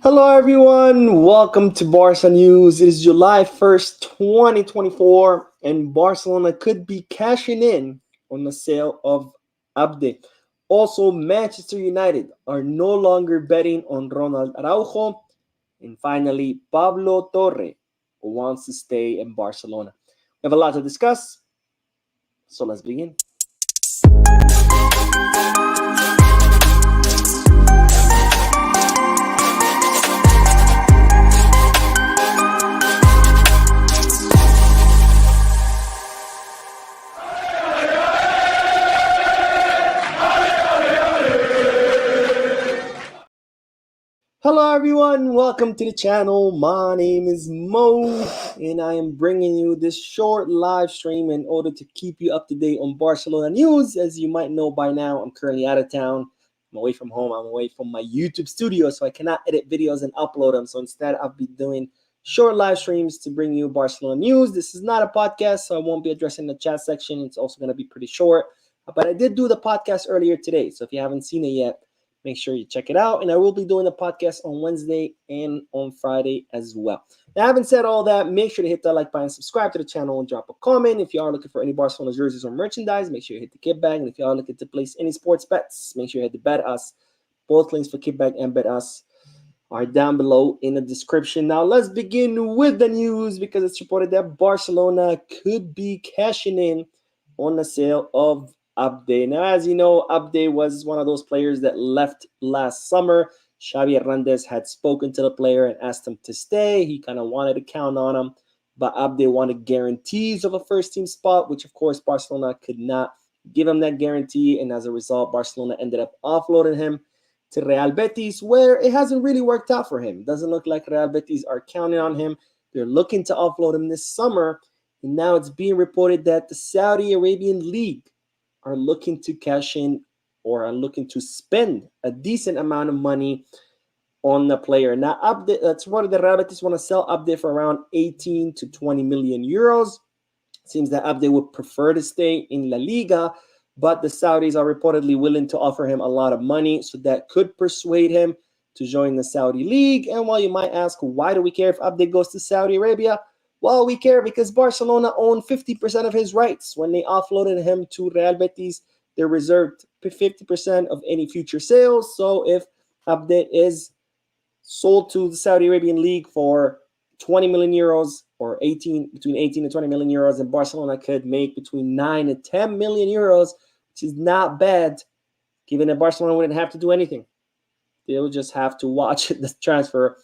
Hello, everyone. Welcome to Barca News. It is July 1st, 2024, and Barcelona could be cashing in on the sale of Abde. Also, Manchester United are no longer betting on Ronald Araujo. And finally, Pablo Torre wants to stay in Barcelona. We have a lot to discuss, so let's begin. Hello, everyone. Welcome to the channel. My name is Mo, and I am bringing you this short live stream in order to keep you up to date on Barcelona news. As you might know by now, I'm currently out of town. I'm away from home. I'm away from my YouTube studio, so I cannot edit videos and upload them. So instead, I'll be doing short live streams to bring you Barcelona news. This is not a podcast, so I won't be addressing the chat section. It's also going to be pretty short. But I did do the podcast earlier today, so if you haven't seen it yet, make sure you check it out. And I will be doing the podcast on Wednesday and on Friday as well. Now, having said all that, make sure to hit that like button, subscribe to the channel, and drop a comment. If you are looking for any Barcelona jerseys or merchandise, make sure you hit the kit bag. And if you are looking to place any sports bets, make sure you hit the bet us. Both links for kit bag and bet us are down below in the description. Now, let's begin with the news because it's reported that Barcelona could be cashing in on the sale of Abde. Now, as you know, Abde was one of those players that left last summer. Xavi Hernandez had spoken to the player and asked him to stay. He kind of wanted to count on him, but Abde wanted guarantees of a first-team spot, which, of course, Barcelona could not give him that guarantee. And as a result, Barcelona ended up offloading him to Real Betis, where it hasn't really worked out for him. It doesn't look like Real Betis are counting on him. They're looking to offload him this summer, and now it's being reported that the Saudi Arabian League are looking to cash in or are looking to spend a decent amount of money on the player. Now, Abde, that's what the Real Betis want to sell Abde for around 18 to 20 million euros. It seems that Abde would prefer to stay in La Liga, but the Saudis are reportedly willing to offer him a lot of money, so that could persuade him to join the Saudi League. And while you might ask, why do we care if Abde goes to Saudi Arabia? Well, we care because Barcelona owned 50% of his rights. When they offloaded him to Real Betis, they reserved 50% of any future sales. So if Abde is sold to the Saudi Arabian League for 20 million euros or between 18 and 20 million euros, and Barcelona could make between 9 and 10 million euros, which is not bad, given that Barcelona wouldn't have to do anything. They'll just have to watch the transfer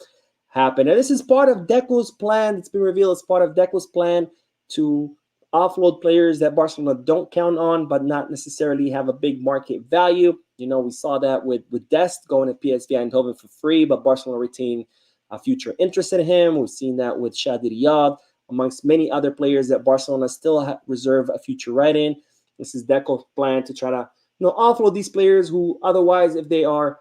happen. And this is part of Deco's plan. It's been revealed as part of Deco's plan to offload players that Barcelona don't count on, but not necessarily have a big market value. You know, we saw that with Dest going to PSV Eindhoven for free, but Barcelona retained a future interest in him. We've seen that with Shadi Riyad, amongst many other players that Barcelona still reserve a future right in. This is Deco's plan to try to, offload these players who otherwise, if they are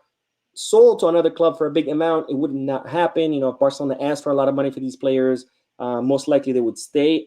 sold to another club for a big amount, it would not happen. If Barcelona asked for a lot of money for these players, most likely they would stay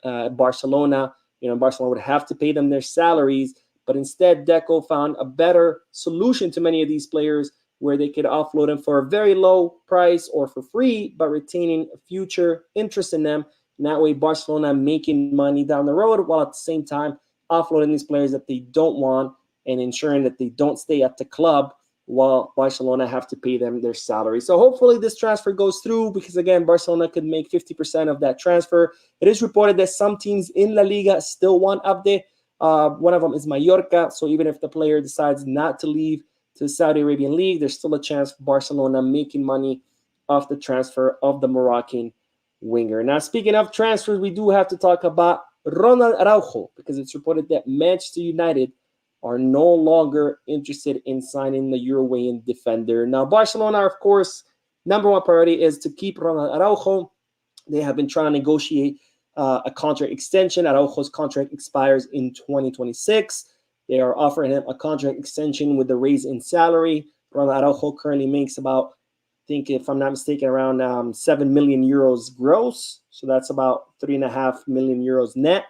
Barcelona. Barcelona would have to pay them their salaries, but instead Deco found a better solution to many of these players where they could offload them for a very low price or for free, but retaining a future interest in them. And that way Barcelona making money down the road while at the same time offloading these players that they don't want and ensuring that they don't stay at the club while Barcelona have to pay them their salary. So hopefully this transfer goes through because, again, Barcelona could make 50% of that transfer. It is reported that some teams in La Liga still want Abde. One of them is Mallorca. So even if the player decides not to leave to the Saudi Arabian League, there's still a chance for Barcelona making money off the transfer of the Moroccan winger. Now, speaking of transfers, we do have to talk about Ronald Araujo because it's reported that Manchester United are no longer interested in signing the Uruguayan defender. Now, Barcelona, of course, number one priority is to keep Ronald Araujo. They have been trying to negotiate a contract extension. Araujo's contract expires in 2026. They are offering him a contract extension with the raise in salary. Ronald Araujo currently makes about, I think if I'm not mistaken, around 7 million euros gross. So that's about 3.5 million euros net.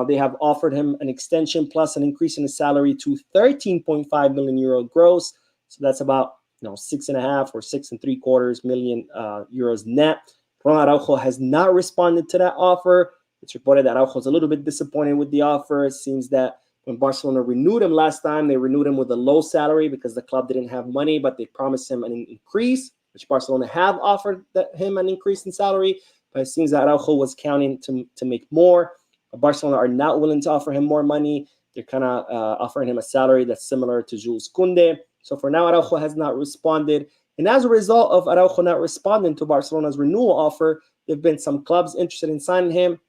They have offered him an extension plus an increase in his salary to 13.5 million euro gross. So that's about 6.5 or 6.75 million euros net. Ronald Araujo has not responded to that offer. It's reported that Araujo is a little bit disappointed with the offer. It seems that when Barcelona renewed him last time, they renewed him with a low salary because the club didn't have money, but they promised him an increase, which Barcelona have offered him an increase in salary. But it seems that Araujo was counting to make more. Barcelona are not willing to offer him more money. They're kind of offering him a salary that's similar to Jules Koundé. So for now, Araujo has not responded. And as a result of Araujo not responding to Barcelona's renewal offer, there have been some clubs interested in signing him,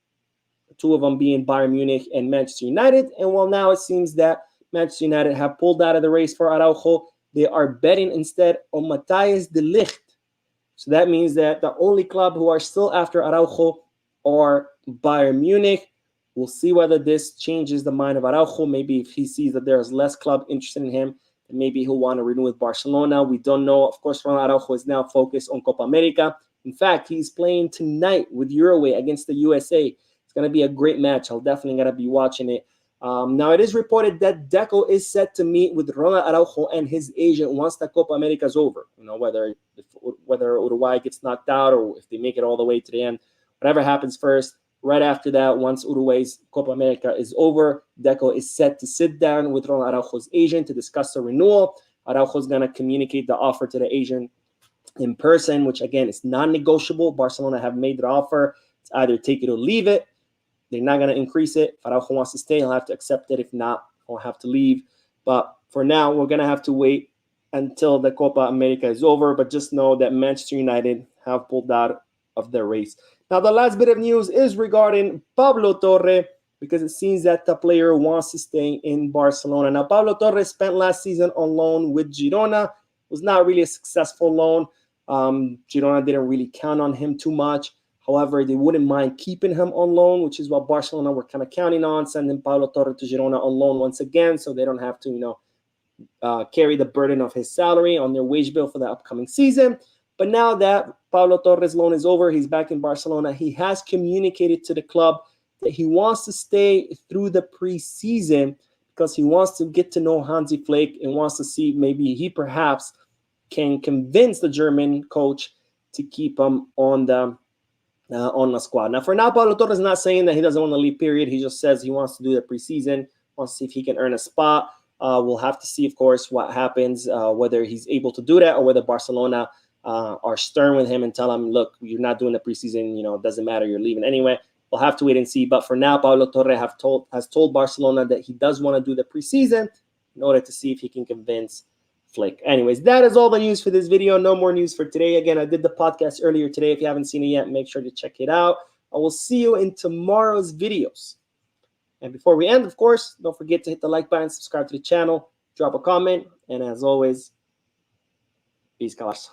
two of them being Bayern Munich and Manchester United. And while now it seems that Manchester United have pulled out of the race for Araujo, they are betting instead on Matthijs de Ligt. So that means that the only club who are still after Araujo are Bayern Munich. We'll see whether this changes the mind of Araujo. Maybe if he sees that there's less club interested in him, maybe he'll want to renew with Barcelona. We don't know. Of course, Ronald Araujo is now focused on Copa America. In fact, he's playing tonight with Uruguay against the USA. It's going to be a great match. I'll definitely going to be watching it. Now, it is reported that Deco is set to meet with Ronald Araujo and his agent once the Copa America is over. Whether Uruguay gets knocked out or if they make it all the way to the end, whatever happens first. Right after that, once Uruguay's Copa America is over, Deco is set to sit down with Ronald Araujo's agent to discuss the renewal. Araujo is going to communicate the offer to the agent in person, which, again, is non-negotiable. Barcelona have made the offer. It's either take it or leave it. They're not going to increase it. If Araujo wants to stay, he'll have to accept it. If not, he'll have to leave. But for now, we're going to have to wait until the Copa America is over. But just know that Manchester United have pulled out of the race. Now, the last bit of news is regarding Pablo Torre, because it seems that the player wants to stay in Barcelona. Now, Pablo Torre spent last season on loan with Girona. It was not really a successful loan. Girona didn't really count on him too much. However, they wouldn't mind keeping him on loan, which is what Barcelona were kind of counting on, sending Pablo Torre to Girona on loan once again, so they don't have to, carry the burden of his salary on their wage bill for the upcoming season. But now that Pablo Torre's loan is over, he's back in Barcelona. He has communicated to the club that he wants to stay through the preseason because he wants to get to know Hansi Flick and wants to see maybe he perhaps can convince the German coach to keep him on the squad. Now, for now, Pablo Torre is not saying that he doesn't want to leave, period. He just says he wants to do the preseason, wants to see if he can earn a spot. We'll have to see, of course, what happens, whether he's able to do that or whether Barcelona are stern with him and tell him, look, you're not doing the preseason, it doesn't matter, you're leaving anyway. We'll have to wait and see. But for now, Pablo Torre has told Barcelona that he does want to do the preseason in order to see if he can convince Flick. Anyways, that is all the news for this video. No more news for today. Again, I did the podcast earlier today. If you haven't seen it yet, make sure to check it out. I will see you in tomorrow's videos. And before we end, of course, don't forget to hit the like button, subscribe to the channel, drop a comment, and as always, peace, Calarsa.